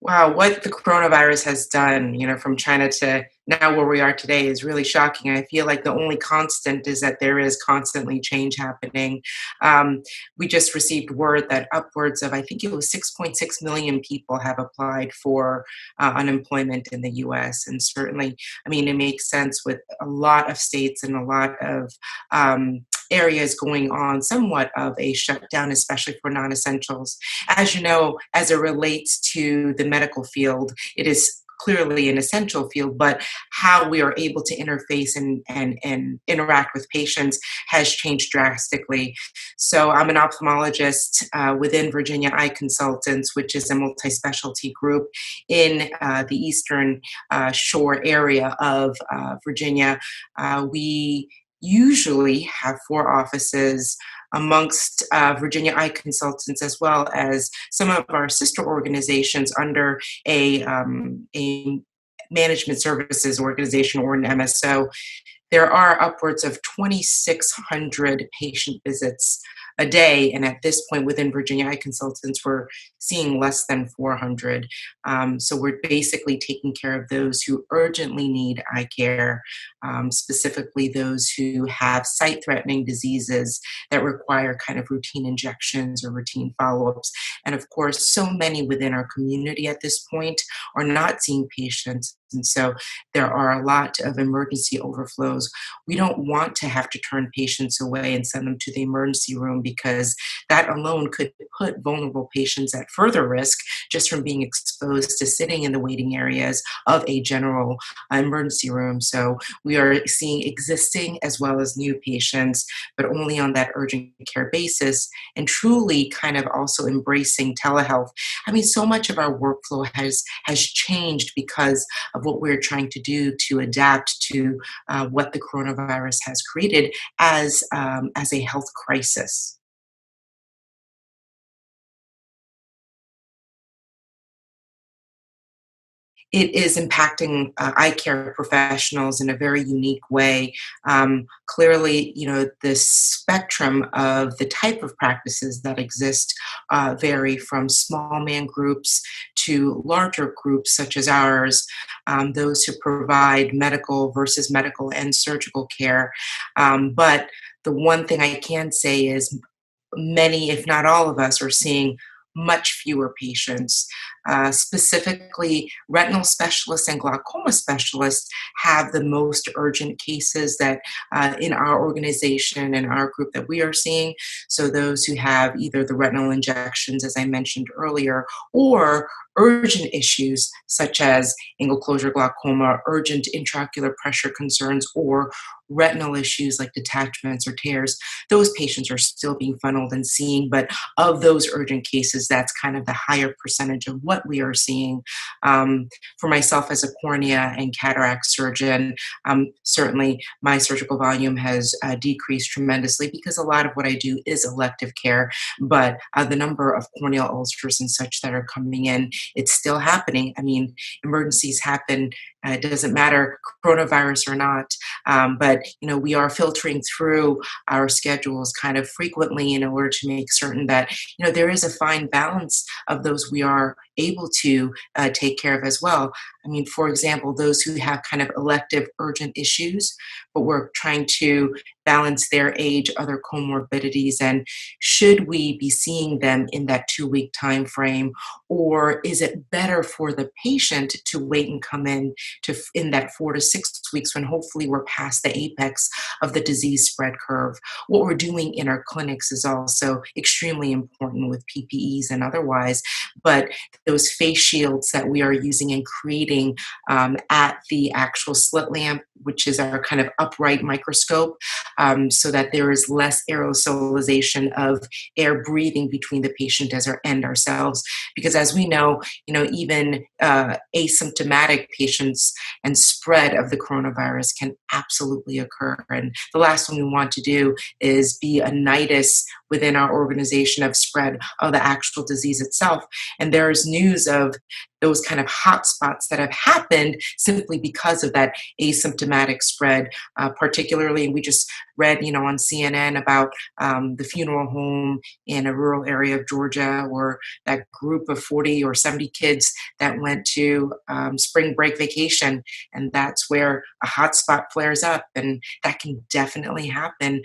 Wow, what the coronavirus has done, from China to now where we are today is really shocking. I feel like the only constant is that there is constantly change happening. We just received word that upwards of, I think it was 6.6 million people have applied for unemployment in the US. And certainly, I mean, it makes sense with a lot of states and a lot of areas going on somewhat of a shutdown, especially for non essentials. As you know, as it relates to the medical field, it is clearly an essential field, but how we are able to interface and interact with patients has changed drastically. So I'm an ophthalmologist within Virginia Eye Consultants, which is a multi-specialty group in the Eastern Shore area of Virginia. We usually have four offices amongst Virginia Eye Consultants, as well as some of our sister organizations under a management services organization or an MSO. There are upwards of 2,600 patient visits a day, and at this point within Virginia Eye Consultants, we're seeing less than 400. So we're basically taking care of those who urgently need eye care, specifically those who have sight-threatening diseases that require kind of routine injections or routine follow-ups. And of course, so many within our community at this point are not seeing patients. And so there are a lot of emergency overflows. We don't want to have to turn patients away and send them to the emergency room because that alone could put vulnerable patients at further risk just from being exposed to sitting in the waiting areas of a general emergency room. So we are seeing existing as well as new patients, but only on that urgent care basis, and truly kind of also embracing telehealth. I mean, so much of our workflow has changed because of what we're trying to do to adapt to what the coronavirus has created as a health crisis. It is impacting eye care professionals in a very unique way. Clearly, the spectrum of the type of practices that exist vary from small man groups to larger groups such as ours, those who provide medical versus medical and surgical care. But the one thing I can say is many, if not all of us, are seeing much fewer patients. Specifically, retinal specialists and glaucoma specialists have the most urgent cases that in our organization and our group that we are seeing. So those who have either the retinal injections, as I mentioned earlier, or urgent issues such as angle closure glaucoma, urgent intraocular pressure concerns, or retinal issues like detachments or tears, those patients are still being funneled and seen. But of those urgent cases, that's kind of the higher percentage of what we are seeing. For myself as a cornea and cataract surgeon, certainly my surgical volume has decreased tremendously because a lot of what I do is elective care. But the number of corneal ulcers and such that are coming in, it's still happening. I mean, emergencies happen. It doesn't matter coronavirus or not. But we are filtering through our schedules kind of frequently in order to make certain that there is a fine balance of those we are able to take care of as well. I mean, for example, those who have kind of elective urgent issues, but we're trying to balance their age, other comorbidities, and should we be seeing them in that 2-week time frame, or is it better for the patient to wait and come in that 4 to 6 weeks when hopefully we're past the apex of the disease spread curve? What we're doing in our clinics is also extremely important with PPEs and otherwise, but those face shields that we are using and creating at the actual slit lamp, which is our kind of upright microscope, so that there is less aerosolization of air breathing between the patient and ourselves. Because as we know, even asymptomatic patients and spread of the coronavirus can absolutely occur. And the last thing we want to do is be a nidus within our organization of spread of the actual disease itself. And there is news of those kind of hot spots that have happened simply because of that asymptomatic spread. Particularly, we just read, on CNN about the funeral home in a rural area of Georgia, or that group of 40 or 70 kids that went to spring break vacation, and that's where a hot spot flares up, and that can definitely happen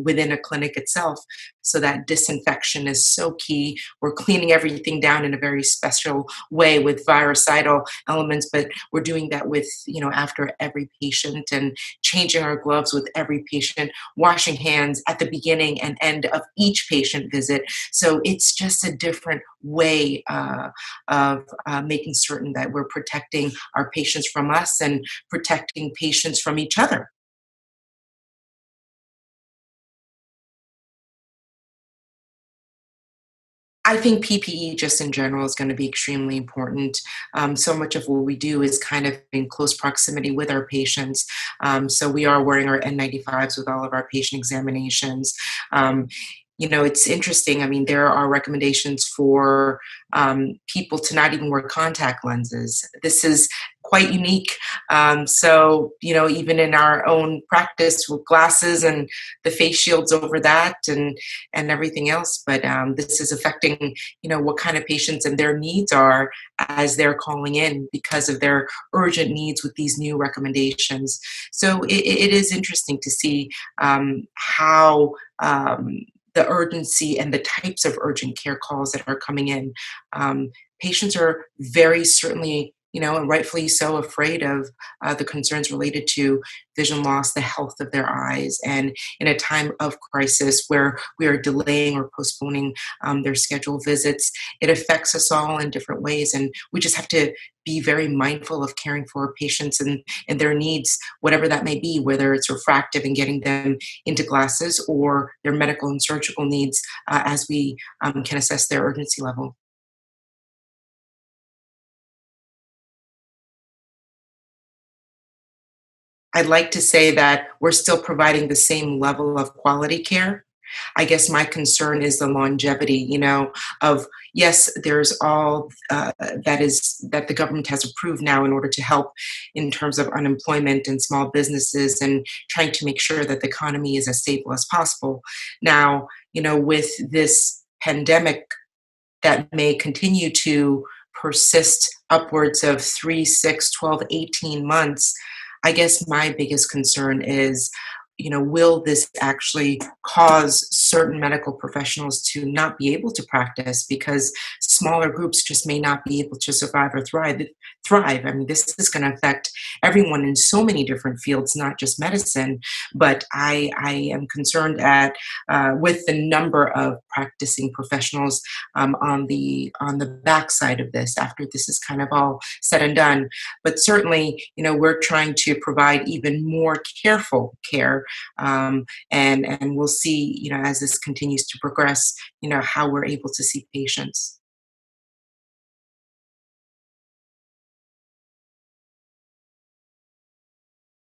within a clinic itself. So that disinfection is so key. We're cleaning everything down in a very special way with virucidal elements, but we're doing that with, after every patient, and changing our gloves with every patient, washing hands at the beginning and end of each patient visit. So it's just a different way of making certain that we're protecting our patients from us and protecting patients from each other. I think PPE just in general is going to be extremely important. So much of what we do is kind of in close proximity with our patients. So we are wearing our N95s with all of our patient examinations. Um, it's interesting. I mean, there are recommendations for people to not even wear contact lenses. This is quite unique. So, even in our own practice with glasses and the face shields over that, and everything else. But this is affecting, what kind of patients and their needs are as they're calling in because of their urgent needs with these new recommendations. So it is interesting to see how the urgency and the types of urgent care calls that are coming in. Patients are very certainly, and rightfully so, afraid of the concerns related to vision loss, the health of their eyes, and in a time of crisis where we are delaying or postponing their scheduled visits, it affects us all in different ways, and we just have to be very mindful of caring for our patients and their needs, whatever that may be, whether it's refractive and getting them into glasses, or their medical and surgical needs, as we can assess their urgency level. I'd like to say that we're still providing the same level of quality care. I guess my concern is the longevity, of, yes, there's all that the government has approved now in order to help in terms of unemployment and small businesses, and trying to make sure that the economy is as stable as possible. Now, with this pandemic that may continue to persist upwards of 3, 6, 12, 18 months, I guess my biggest concern is, will this actually cause certain medical professionals to not be able to practice because smaller groups just may not be able to survive or thrive. I mean, this is going to affect everyone in so many different fields, not just medicine. But I am concerned at with the number of practicing professionals on the backside of this after this is kind of all said and done. But certainly, we're trying to provide even more careful care, and we'll see, as this continues to progress, how we're able to see patients.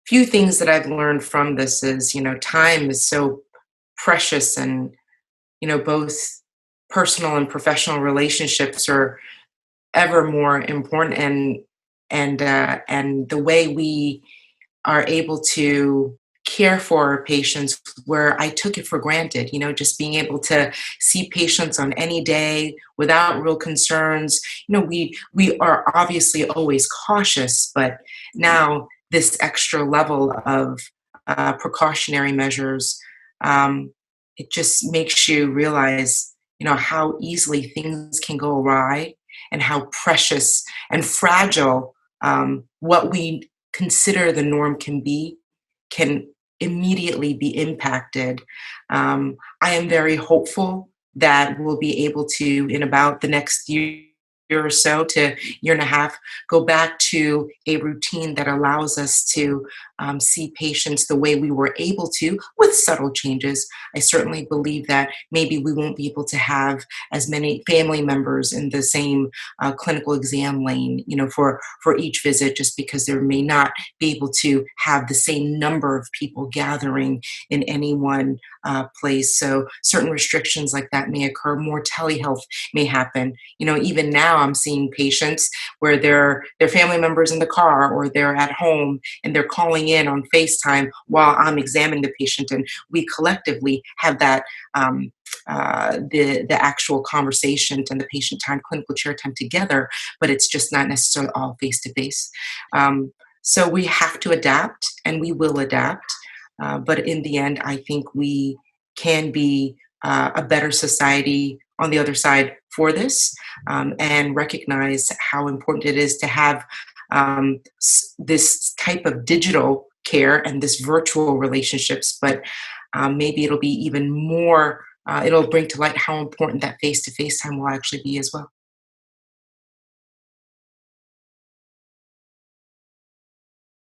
Few things that I've learned from this is, time is so precious, and both personal and professional relationships are ever more important, and the way we are able to care for our patients, where I took it for granted, just being able to see patients on any day without real concerns. We are obviously always cautious, but now this extra level of precautionary measures, um, it just makes you realize, how easily things can go awry, and how precious and fragile what we consider the norm can immediately be impacted. I am very hopeful that we'll be able to, in about the next year or so to year and a half, go back to a routine that allows us to see patients the way we were able to, with subtle changes. I certainly believe that maybe we won't be able to have as many family members in the same clinical exam lane, for each visit, just because there may not be able to have the same number of people gathering in any one place. So certain restrictions like that may occur. More telehealth may happen. Even now, I'm seeing patients where their family members in the car or they're at home and they're calling in on FaceTime while I'm examining the patient, and we collectively have that the actual conversation and the patient time, clinical chair time together, but it's just not necessarily all face to face. So we have to adapt, and we will adapt. But in the end, I think we can be a better society on the other side for this, and recognize how important it is to have this type of digital care and this virtual relationships. But maybe it'll be even more, it'll bring to light how important that face to face time will actually be as well.